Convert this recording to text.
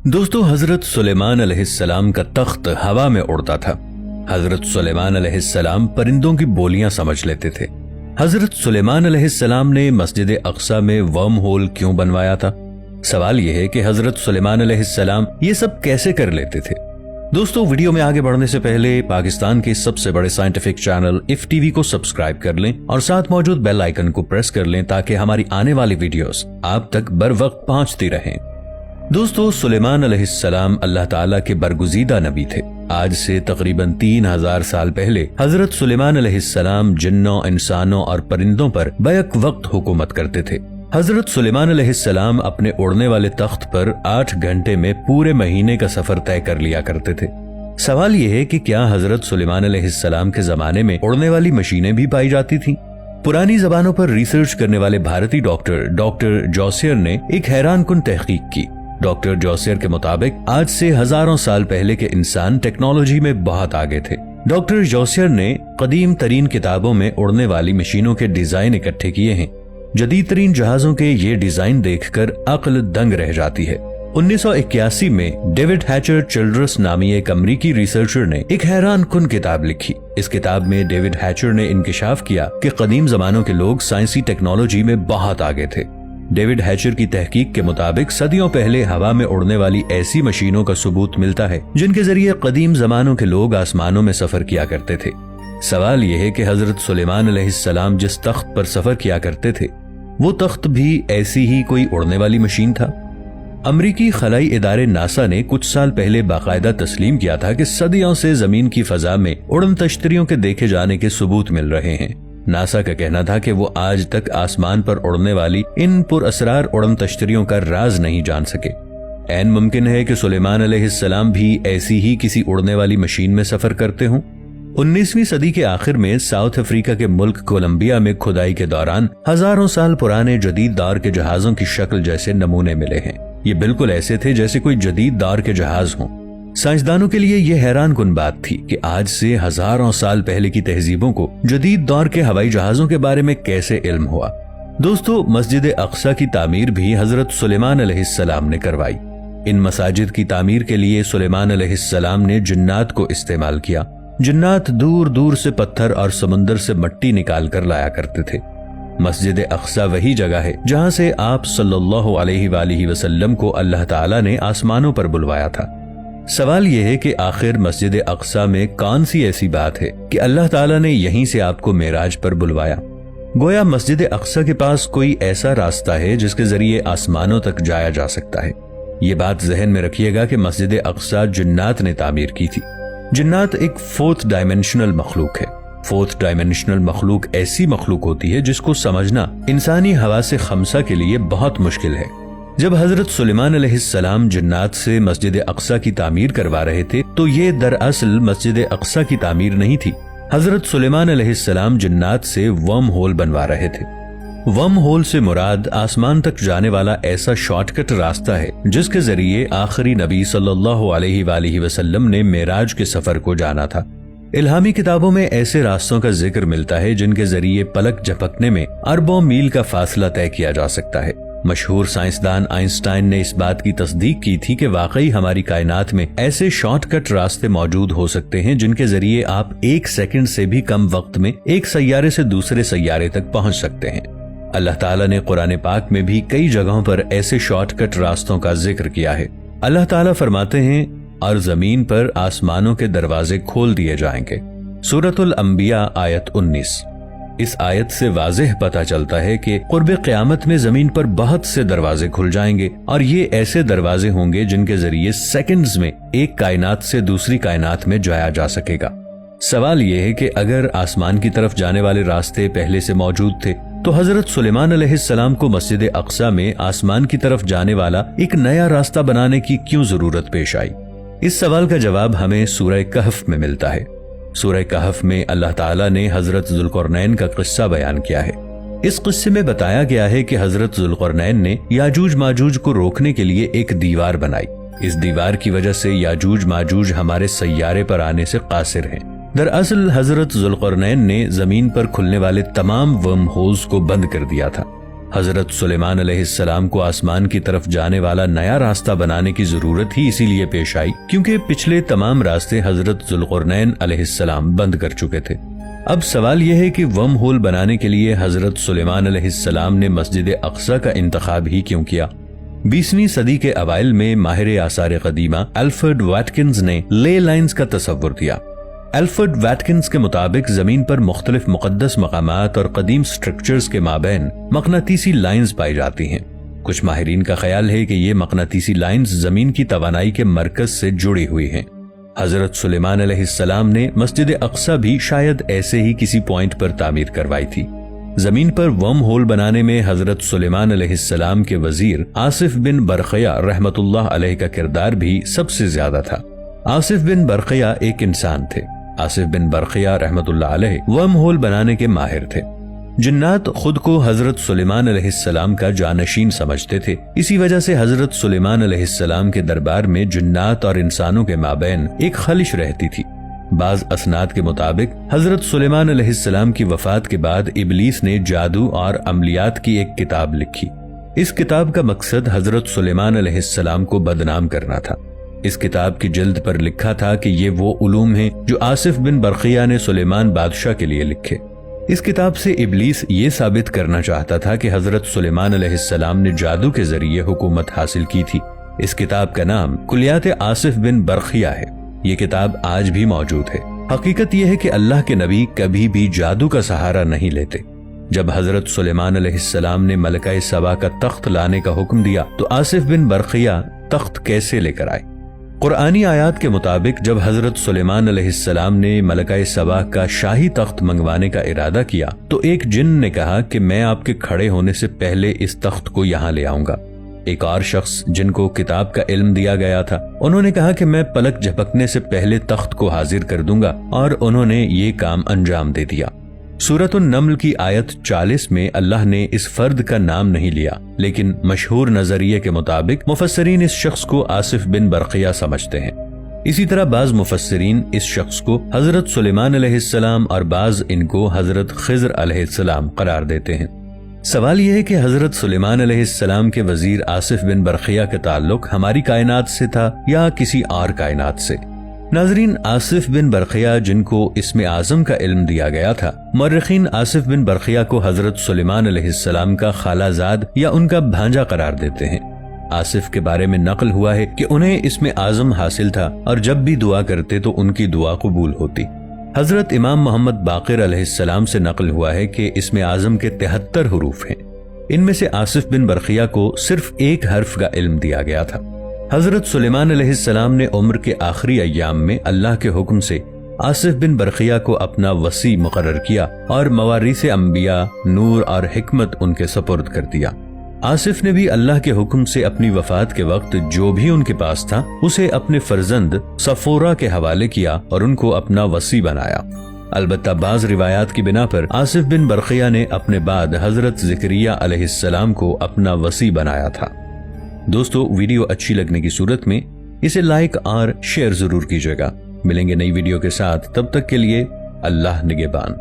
दोस्तों, हजरत सुलेमान अलैहिस्सलाम का तख्त हवा में उड़ता था। हजरत सुलेमान अलैहिस्सलाम परिंदों की बोलियां समझ लेते थे। हजरत सुलेमान अलैहिस्सलाम ने मस्जिद अक्सा में वर्म होल क्यों बनवाया था? सवाल यह है कि हजरत सुलेमान अलैहिस्सलाम ये सब कैसे कर लेते थे। दोस्तों, वीडियो में आगे बढ़ने से पहले पाकिस्तान के सबसे बड़े साइंटिफिक चैनल इफ टीवी को सब्सक्राइब कर लें और साथ मौजूद बेल आइकन को प्रेस कर लें ताकि हमारी आने वाली वीडियोस आप तक बर वक्त पहुंचती रहें। दोस्तों, सुलेमान अलैहिस्सलाम अल्लाह ताला के बरगुजीदा नबी थे। आज से तकरीबन 3000 साल पहले हजरत सुलेमान अलैहिस्सलाम जिन्नों, इंसानों और परिंदों पर बैक वक्त हुकूमत करते थे। हजरत सुलेमान अलैहिस्सलाम अपने उड़ने वाले तख्त पर 8 घंटे में पूरे महीने का सफर तय कर लिया करते थे। सवाल यह है कि क्या हजरत सुलेमान अलैहिस्सलाम के जमाने में उड़ने वाली मशीनें भी पाई जाती थीं? पुरानी जबानों पर रिसर्च करने वाले भारतीय डॉक्टर जोसियर ने एक हैरानकुन तहकीक की। डॉक्टर जोसियर के मुताबिक आज से हजारों साल पहले के इंसान टेक्नोलॉजी में बहुत आगे थे। डॉक्टर जोसियर ने कदीम तरीन किताबों में उड़ने वाली मशीनों के डिजाइन इकट्ठे किए हैं। जदीद तरीन जहाजों के ये डिजाइन देखकर अक्ल दंग रह जाती है। 1981 में डेविड हैचर चिल्ड्रस नामी एक अमरीकी रिसर्चर ने एक हैरानकुन किताब लिखी। इस किताब में डेविड हैचर ने इंकिशाफ किया कि कदीम जमानों के लोग साइंसी टेक्नोलॉजी में बहुत आगे थे। डेविड हैचर की तहकीक के मुताबिक सदियों पहले हवा में उड़ने वाली ऐसी मशीनों का सबूत मिलता है जिनके जरिए कदीम जमानों के लोग आसमानों में सफर किया करते थे। सवाल यह है कि हजरत सुलेमान अलैहिस्सलाम जिस तख्त पर सफर किया करते थे वो तख्त भी ऐसी ही कोई उड़ने वाली मशीन था। अमरीकी खलाई इदारे नासा ने कुछ साल पहले बाकायदा तस्लीम किया था कि सदियों से जमीन की फजा में उड़न तश्तरियों के देखे जाने के सबूत मिल रहे हैं। नासा का कहना था कि वो आज तक आसमान पर उड़ने वाली इन पुरअसरार उड़न तश्तरियों का राज नहीं जान सके। ऐन मुमकिन है कि सुलेमान अलैहिस्सलाम भी ऐसी ही किसी उड़ने वाली मशीन में सफर करते हों। 19वीं सदी के आखिर में साउथ अफ्रीका के मुल्क कोलंबिया में खुदाई के दौरान हजारों साल पुराने जदीद दौर के जहाजों की शक्ल जैसे नमूने मिले हैं। ये बिल्कुल ऐसे थे जैसे कोई जदीद दौर के जहाज हों। साइंसदानों के लिए यह हैरानकुन बात थी कि आज से हजारों साल पहले की तहजीबों को जदीद दौर के हवाई जहाजों के बारे में कैसे इल्म हुआ। दोस्तों, मस्जिद अक्सा की तामीर भी हजरत सुलेमान अलैहिस्सलाम ने करवाई। इन मसाजिद की तामीर के लिए सुलेमान अलैहिस्सलाम ने जिन्नात को इस्तेमाल किया। जिन्नात दूर दूर से पत्थर और समुंदर से मिट्टी निकाल कर लाया करते थे। मस्जिद अक्सा वही जगह है जहां से आप सल्लल्लाहु अलैहि वसल्लम को अल्लाह ताला ने आसमानों पर बुलवाया था। सवाल यह है कि आखिर मस्जिद अक्सा में कौन सी ऐसी बात है कि अल्लाह ताला ने यहीं से आपको मेराज पर बुलवाया। गोया मस्जिद अक्सा के पास कोई ऐसा रास्ता है जिसके जरिए आसमानों तक जाया जा सकता है। ये बात जहन में रखिएगा कि मस्जिद अक्सा जिन्नात ने तामीर की थी। जिन्नात एक 4th डायमेंशनल मखलूक है। 4th डायमेंशनल मखलूक ऐसी मखलूक होती है जिसको समझना इंसानी हवासे खमसा के लिए बहुत मुश्किल है। जब हजरत सुलेमान अलैहिस्सलाम जिन्नात से मस्जिद अक्सा की तामीर करवा रहे थे तो ये दरअसल मस्जिद अक्सा की तामीर नहीं थी। हजरत सुलेमान अलैहिस्सलाम जिन्नात से वर्म होल बनवा रहे थे। वर्म होल से मुराद आसमान तक जाने वाला ऐसा शॉर्टकट रास्ता है जिसके जरिए आखिरी नबी सल्लल्लाहु अलैहि वसल्लम ने मेराज के सफर को जाना था। इल्हामी किताबों में ऐसे रास्तों का जिक्र मिलता है जिनके जरिए पलक झपकने में अरबों मील का फासला तय किया जा सकता है। मशहूर साइंसदान आइंस्टाइन ने इस बात की तस्दीक की थी कि वाकई हमारी कायनात में ऐसे शॉर्टकट रास्ते मौजूद हो सकते हैं जिनके जरिए आप 1 सेकंड से भी कम वक्त में एक सैयारे से दूसरे सैयारे तक पहुंच सकते हैं। अल्लाह ताला ने कुरान पाक में भी कई जगहों पर ऐसे शॉर्टकट रास्तों का जिक्र किया है। अल्लाह ताला फरमाते हैं, और जमीन पर आसमानों के दरवाजे खोल दिए जाएंगे। सूरतुल अंबिया आयत 19। इस आयत से वाज़ेह पता चलता है कि क़ुर्ब क़यामत में जमीन पर बहुत से दरवाजे खुल जाएंगे और ये ऐसे दरवाजे होंगे जिनके जरिए सेकंड्स में एक कायनात से दूसरी कायनात में जाया जा सकेगा। सवाल यह है कि अगर आसमान की तरफ जाने वाले रास्ते पहले से मौजूद थे तो हजरत सुलेमान अलैहिस्सलाम को मस्जिद अक्सा में आसमान की तरफ जाने वाला एक नया रास्ता बनाने की क्यों जरूरत पेश आई? इस सवाल का जवाब हमें सूरह कहफ में मिलता है। सूरह कहफ में अल्लाह ताला ने हजरत जुल्करनैन का किस्सा बयान किया है। इस किस्से में बताया गया है कि हजरत जुल्करनैन ने याजूज माजूज को रोकने के लिए एक दीवार बनाई। इस दीवार की वजह से याजूज माजूज हमारे सैयारे पर आने से कासिर हैं। दरअसल हजरत जुल्करनैन ने जमीन पर खुलने वाले तमाम वर्म होल्स को बंद कर दिया था। حضرت سلیمان علیہ السلام کو آسمان کی طرف جانے والا نیا راستہ بنانے کی ضرورت ہی اسی لیے پیش آئی کیونکہ پچھلے تمام راستے حضرت ذوالقرنین علیہ السلام بند کر چکے تھے۔ اب سوال یہ ہے کہ ورم ہول بنانے کے لیے حضرت سلیمان علیہ السلام نے مسجد اقصی کا انتخاب ہی کیوں کیا؟ 20ویں صدی کے اوائل میں ماہر آثار قدیمہ الفریڈ واٹکنز نے لے لائنز کا تصور دیا۔ الفریڈ واٹکنز کے مطابق زمین پر مختلف مقدس مقامات اور قدیم سٹرکچرز کے مابین مقناطیسی لائنز پائی جاتی ہیں۔ کچھ ماہرین کا خیال ہے کہ یہ مقناطیسی لائنز زمین کی توانائی کے مرکز سے جڑی ہوئی ہیں۔ حضرت سلیمان علیہ السلام نے مسجد اقصی بھی شاید ایسے ہی کسی پوائنٹ پر تعمیر کروائی تھی۔ زمین پر ورم ہول بنانے میں حضرت سلیمان علیہ السلام کے وزیر آصف بن برقیہ رحمت اللہ علیہ کا کردار بھی سب سے زیادہ تھا۔ آصف بن برقیہ ایک انسان تھے۔ آصف بن برقیہ رحمت اللہ علیہ ورم ہول بنانے کے ماہر تھے۔ جنات خود کو حضرت سلیمان علیہ السلام کا جانشین سمجھتے تھے، اسی وجہ سے حضرت سلیمان علیہ السلام کے دربار میں جنات اور انسانوں کے مابین ایک خلش رہتی تھی۔ بعض اسناد کے مطابق حضرت سلیمان علیہ السلام کی وفات کے بعد ابلیس نے جادو اور عملیات کی ایک کتاب لکھی۔ اس کتاب کا مقصد حضرت سلیمان علیہ السلام کو بدنام کرنا تھا۔ اس کتاب کی جلد پر لکھا تھا کہ یہ وہ علوم ہیں جو آصف بن برقیہ نے سلیمان بادشاہ کے لیے لکھے۔ اس کتاب سے ابلیس یہ ثابت کرنا چاہتا تھا کہ حضرت سلیمان علیہ السلام نے جادو کے ذریعے حکومت حاصل کی تھی۔ اس کتاب کا نام کلیات آصف بن برقیہ ہے۔ یہ کتاب آج بھی موجود ہے۔ حقیقت یہ ہے کہ اللہ کے نبی کبھی بھی جادو کا سہارا نہیں لیتے۔ جب حضرت سلیمان علیہ السلام نے ملکہ سبا کا تخت لانے کا حکم دیا تو آصف بن برقیہ تخت کیسے لے کر آئے؟ قرآنی آیات کے مطابق جب حضرت سلیمان علیہ السلام نے ملکہ سبا کا شاہی تخت منگوانے کا ارادہ کیا تو ایک جن نے کہا کہ میں آپ کے کھڑے ہونے سے پہلے اس تخت کو یہاں لے آؤں گا۔ ایک اور شخص جن کو کتاب کا علم دیا گیا تھا، انہوں نے کہا کہ میں پلک جھپکنے سے پہلے تخت کو حاضر کر دوں گا، اور انہوں نے یہ کام انجام دے دیا۔ سورۃ النمل کی آیت 40 میں اللہ نے اس فرد کا نام نہیں لیا، لیکن مشہور نظریے کے مطابق مفسرین اس شخص کو آصف بن برقیہ سمجھتے ہیں۔ اسی طرح بعض مفسرین اس شخص کو حضرت سلیمان علیہ السلام اور بعض ان کو حضرت خضر علیہ السلام قرار دیتے ہیں۔ سوال یہ ہے کہ حضرت سلیمان علیہ السلام کے وزیر آصف بن برقیہ کا تعلق ہماری کائنات سے تھا یا کسی اور کائنات سے؟ ناظرین، آصف بن برقیہ جن کو اسم اعظم کا علم دیا گیا تھا، مورخین آصف بن برقیہ کو حضرت سلیمان علیہ السلام کا خالہ زاد یا ان کا بھانجا قرار دیتے ہیں۔ آصف کے بارے میں نقل ہوا ہے کہ انہیں اسم اعظم حاصل تھا اور جب بھی دعا کرتے تو ان کی دعا قبول ہوتی۔ حضرت امام محمد باقر علیہ السلام سے نقل ہوا ہے کہ اسم اعظم کے 73 حروف ہیں۔ ان میں سے آصف بن برقیہ کو صرف ایک حرف کا علم دیا گیا تھا۔ حضرت سلیمان علیہ السلام نے عمر کے آخری ایام میں اللہ کے حکم سے آصف بن برقیہ کو اپنا وصی مقرر کیا اور مواریث انبیاء، نور اور حکمت ان کے سپرد کر دیا۔ آصف نے بھی اللہ کے حکم سے اپنی وفات کے وقت جو بھی ان کے پاس تھا اسے اپنے فرزند صفورہ کے حوالے کیا اور ان کو اپنا وصی بنایا۔ البتہ بعض روایات کی بنا پر آصف بن برقیہ نے اپنے بعد حضرت زکریا علیہ السلام کو اپنا وصی بنایا تھا۔ دوستو، ویڈیو اچھی لگنے کی صورت میں اسے لائک اور شیئر ضرور کیجیے گا۔ ملیں گے نئی ویڈیو کے ساتھ، تب تک کے لیے اللہ نگہبان۔